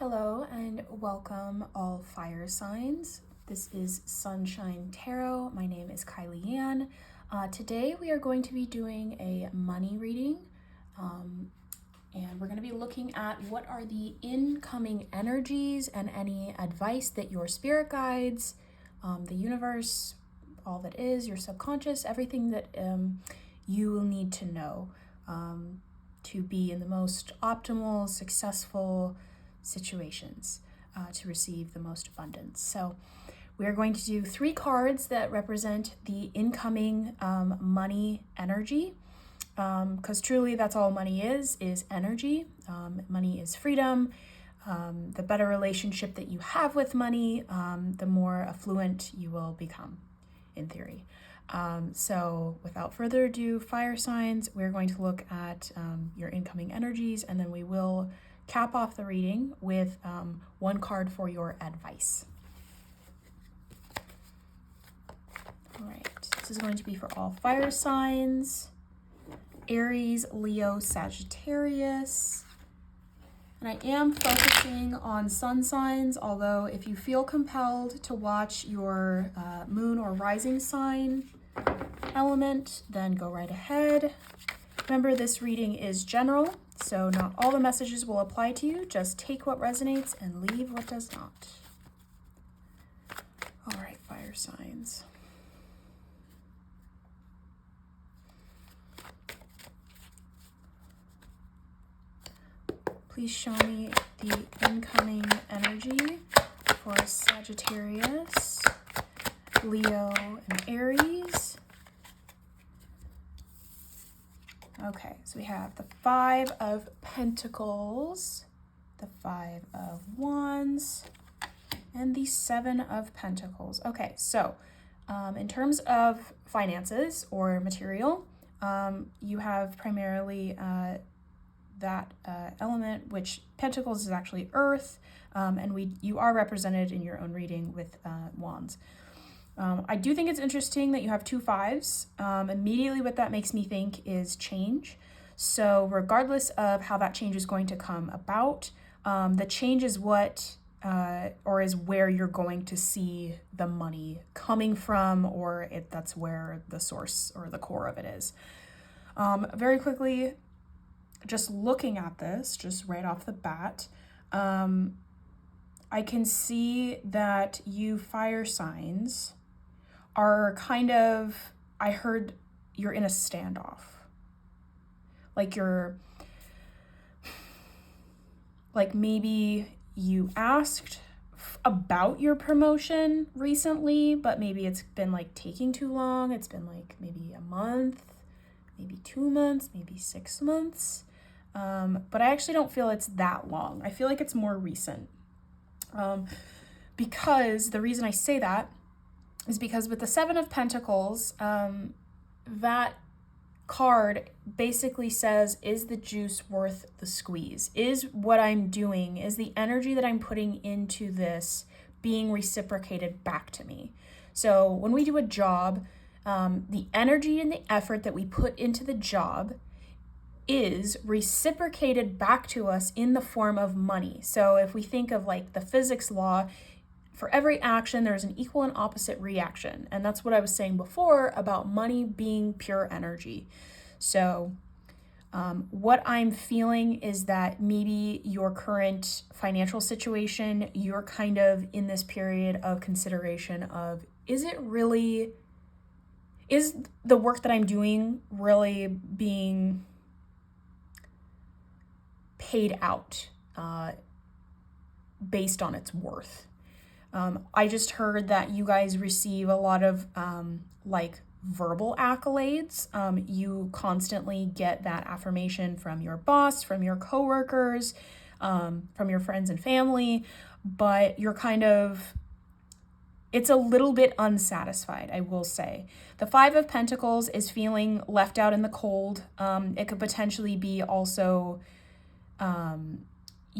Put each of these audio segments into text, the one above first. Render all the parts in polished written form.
Hello and welcome all fire signs. This is Sunshine Tarot. My name is Kyliann. Today we are going to be doing a money reading and we're going to be looking at what are the incoming energies and any advice that your spirit guides, the universe, all that is, your subconscious, everything that you will need to know to be in the most optimal, successful situations to receive the most abundance. So we are going to do 3 cards that represent the incoming money energy, because truly that's all money is energy. Money is freedom. The better relationship that you have with money, the more affluent you will become, in theory. So without further ado, fire signs, we're going to look at your incoming energies, and then we will cap off the reading with 1 card for your advice. All right, this is going to be for all fire signs: Aries, Leo, Sagittarius. And I am focusing on sun signs, although if you feel compelled to watch your moon or rising sign element, then go right ahead. Remember, this reading is general, so not all the messages will apply to you. Just take what resonates and leave what does not. All right, fire signs. Please show me the incoming energy for Sagittarius, Leo, and Aries. Okay, so we have the 5 of Pentacles, the 5 of Wands, and the 7 of Pentacles. Okay, so in terms of finances or material, you have primarily that element, which Pentacles is actually Earth, and you are represented in your own reading with Wands. I do think it's interesting that you have 2 5s. Immediately what that makes me think is change. So regardless of how that change is going to come about, the change is what or is where you're going to see the money coming from, or that's where the source or the core of it is. Very quickly, just looking at this, just right off the bat, I can see that you fire signs are kind of, I heard you're in a standoff. Like maybe you asked about your promotion recently, but maybe it's been like taking too long. It's been like maybe a month, maybe 2 months, maybe 6 months. But I actually don't feel it's that long. I feel like it's more recent. Because the reason I say that is because with the 7 of Pentacles, that card basically says, is the juice worth the squeeze? Is what I'm doing, is the energy that I'm putting into this being reciprocated back to me? So when we do a job, the energy and the effort that we put into the job is reciprocated back to us in the form of money. So if we think of like the physics law, for every action, there's an equal and opposite reaction. And that's what I was saying before about money being pure energy. So what I'm feeling is that maybe your current financial situation, you're kind of in this period of consideration of, is the work that I'm doing really being paid out based on its worth? I just heard that you guys receive a lot of like verbal accolades. You constantly get that affirmation from your boss, from your coworkers, from your friends and family, but you're kind of, it's a little bit unsatisfied, I will say. The 5 of Pentacles is feeling left out in the cold. It could potentially be also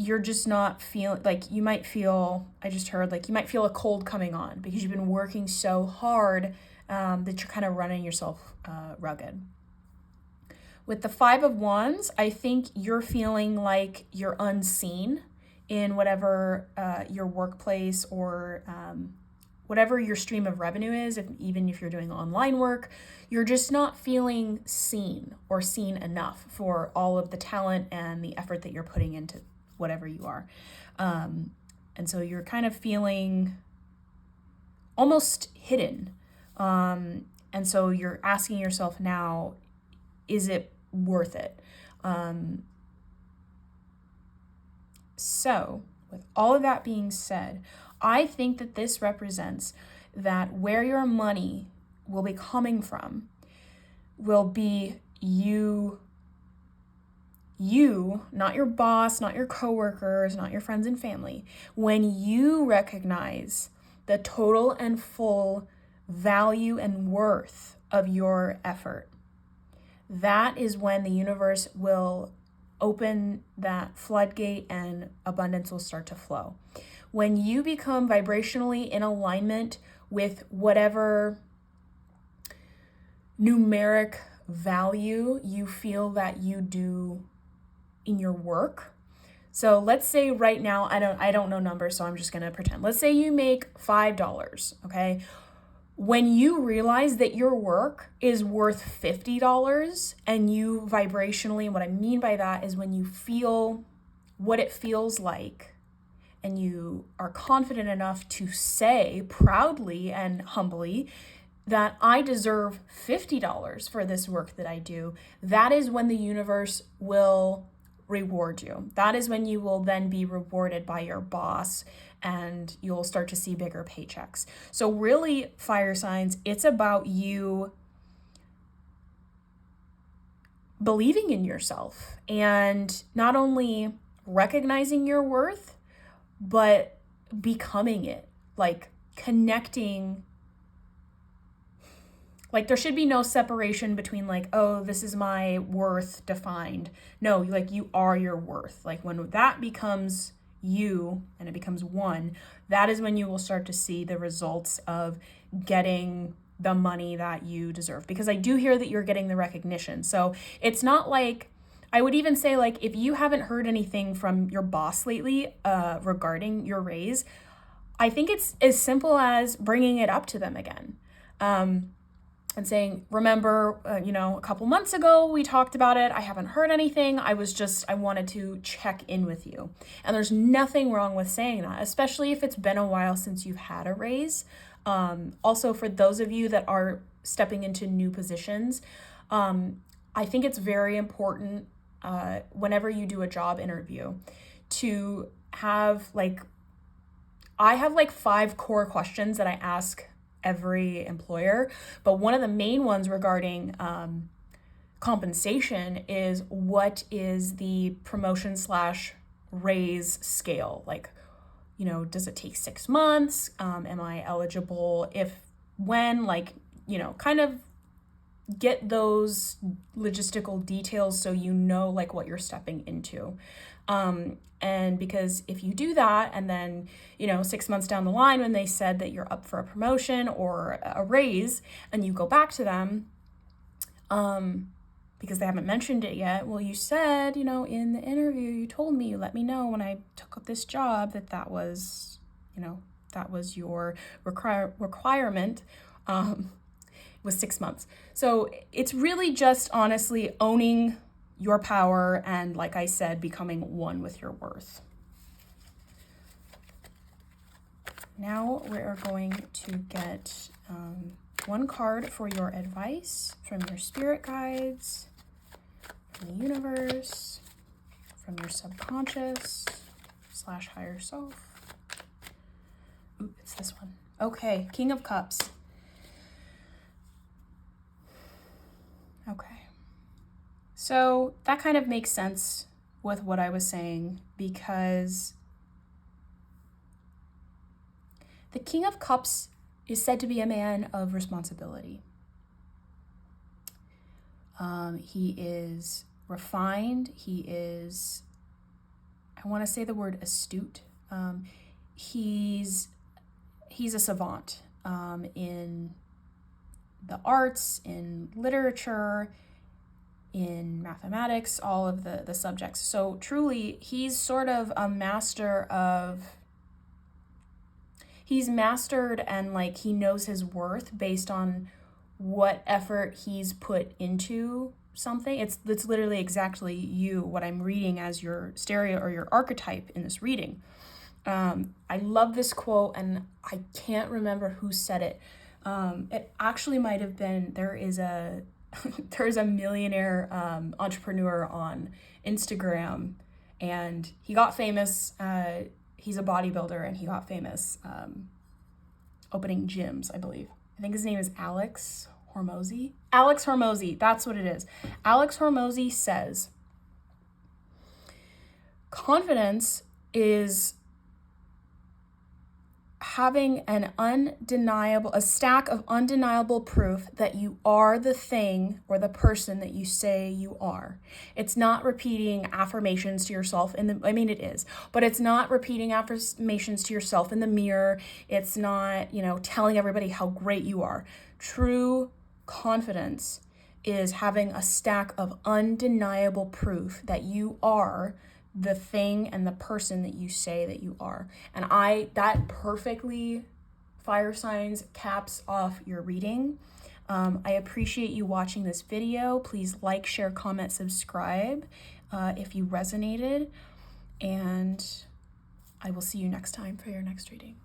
you're just not feeling, like you might feel, I just heard, like you might feel a cold coming on because you've been working so hard that you're kind of running yourself rugged. With the 5 of Wands, I think you're feeling like you're unseen in whatever your workplace or whatever your stream of revenue is, even if you're doing online work, you're just not feeling seen or seen enough for all of the talent and the effort that you're putting into whatever you are. And so you're kind of feeling almost hidden. And so you're asking yourself now, is it worth it? So with all of that being said, I think that this represents that where your money will be coming from will be you, not your boss, not your coworkers, not your friends and family. When you recognize the total and full value and worth of your effort, that is when the universe will open that floodgate and abundance will start to flow. When you become vibrationally in alignment with whatever numeric value you feel that you do in your work. So let's say right now, I don't know numbers, so I'm just gonna pretend. Let's say you make $5, okay? When you realize that your work is worth $50 and you vibrationally, what I mean by that is when you feel what it feels like and you are confident enough to say proudly and humbly that I deserve $50 for this work that I do, that is when the universe will reward you. That is when you will then be rewarded by your boss and you'll start to see bigger paychecks. So really, fire signs, it's about you believing in yourself and not only recognizing your worth, but becoming it, like connecting. Like there should be no separation between like, oh, this is my worth defined. No, like you are your worth. Like when that becomes you and it becomes one, that is when you will start to see the results of getting the money that you deserve. Because I do hear that you're getting the recognition. So it's not like, I would even say like, if you haven't heard anything from your boss lately regarding your raise, I think it's as simple as bringing it up to them again. And saying, remember, a couple months ago, we talked about it. I haven't heard anything. I wanted to check in with you. And there's nothing wrong with saying that, especially if it's been a while since you've had a raise. Also, for those of you that are stepping into new positions, I think it's very important whenever you do a job interview to have I have 5 core questions that I ask every employer, but one of the main ones regarding compensation is, what is the promotion / raise scale? Does it take 6 months? Am I eligible? Kind of get those logistical details so you know what you're stepping into. And because if you do that and then, 6 months down the line when they said that you're up for a promotion or a raise and you go back to them, because they haven't mentioned it yet, well, you said, in the interview, you told me, you let me know when I took up this job that was, that was your requirement, was 6 months. So it's really just honestly owning your power and, like I said, becoming one with your worth. Now we are going to get one card for your advice from your spirit guides, from the universe, from your subconscious / higher self. Ooh, it's this one. Okay, King of Cups. Okay. So that kind of makes sense with what I was saying, because the King of Cups is said to be a man of responsibility. He is refined. He is, I want to say the word astute. He's a savant in the arts, in literature, in mathematics, all of the subjects. So truly, he's sort of a master of, he's mastered and like he knows his worth based on what effort he's put into something. It's literally exactly you, what I'm reading as your stereo or your archetype in this reading. I love this quote, and I can't remember who said it. It actually might have been, there's a millionaire entrepreneur on Instagram, and he got famous. He's a bodybuilder, and he got famous opening gyms, I believe. I think his name is Alex Hormozi. Alex Hormozi, that's what it is. Alex Hormozi says, confidence is having a stack of undeniable proof that you are the thing or the person that you say you are. It's not repeating affirmations to yourself it is, but it's not repeating affirmations to yourself in the mirror. It's not, telling everybody how great you are. True confidence is having a stack of undeniable proof that you are the thing and the person that you say that you are. And that perfectly, fire signs, caps off your reading. I appreciate you watching this video. Please like, share, comment, subscribe if you resonated. And I will see you next time for your next reading.